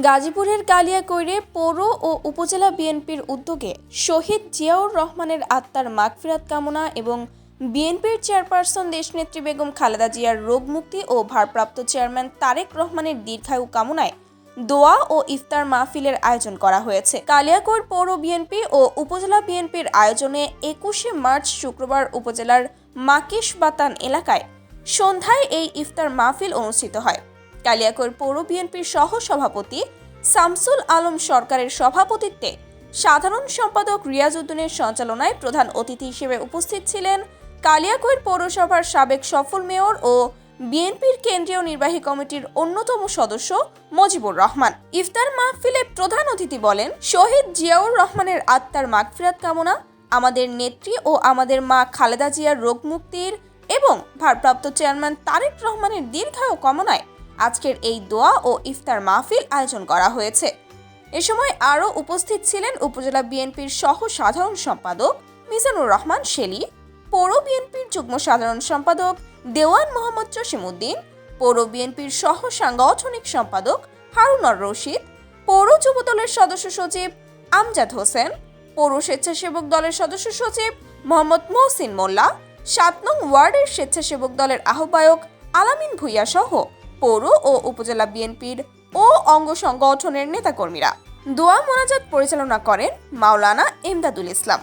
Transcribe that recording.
গাজীপুরের কালিয়াকৈরে পৌর ও উপজেলা বিএনপির উদ্যোগে শহীদ জিয়াউর রহমানের আত্মার মাগফিরাত কামনা এবং বিএনপির চেয়ারপারসন দেশনেত্রী বেগম খালেদা জিয়ার রোগমুক্তি ও ভারপ্রাপ্ত চেয়ারম্যান তারেক রহমানের দীর্ঘায়ু কামনায় দোয়া ও ইফতার মাহফিলের আয়োজন করা হয়েছে। কালিয়াকৈর পৌর বিএনপি ও উপজেলা বিএনপির আয়োজনে 21শে মার্চ শুক্রবার উপজেলার মাকিস বাতান এলাকায় সন্ধ্যায় এই ইফতার মাহফিল অনুষ্ঠিত হয়। কালিয়াকৈর পৌর বিএনপির সহ সভাপতি শামসুল আলম সরকারের সভাপতিত্বে সাধারণ সম্পাদক রিয়াজ উদ্দিনের সঞ্চালনায় প্রধান অতিথি হিসেবে উপস্থিত ছিলেন কালিয়াকৈর পৌরসভার সাবেক সফল মেয়র ও বিএনপির কেন্দ্রীয় নির্বাহী কমিটির অন্যতম সদস্য মজিবুর রহমান। ইফতার মাহফিলে প্রধান অতিথি বলেন, শহীদ জিয়াউর রহমানের আত্মার মাগফিরাত কামনা, আমাদের নেত্রী ও আমাদের মা খালেদা জিয়ার রোগ মুক্তির এবং ভারপ্রাপ্ত চেয়ারম্যান তারেক রহমানের দীর্ঘায়ু কামনায় আজকের এই দোয়া ও ইফতার মাহফিল আয়োজন করা হয়েছে। এ সময় আরও উপস্থিত ছিলেন উপজেলা বিএনপির সহ সাধারণ সম্পাদক মিজানুর রহমান শেলী, পৌর বিএনপির যুগ্ম সাধারণ সম্পাদক দেওয়ান মোহাম্মদ জসিমউদ্দিন, পৌর বিএনপির সহ সাংগঠনিক সম্পাদক হারুনর রশিদ, পৌর যুবদলের সদস্য সচিব আমজাদ হোসেন, পৌর স্বেচ্ছাসেবক দলের সদস্য সচিব মোহাম্মদ মহসিন মোল্লা, ৭ নং ওয়ার্ডের স্বেচ্ছাসেবক দলের আহ্বায়ক আলামিন ভুইয়া সহ পৌর ও উপজেলা বিএনপির ও অঙ্গ সংগঠনের নেতাকর্মীরা। দোয়া মোনাজাত পরিচালনা করেন মাওলানা এমদাদুল ইসলাম।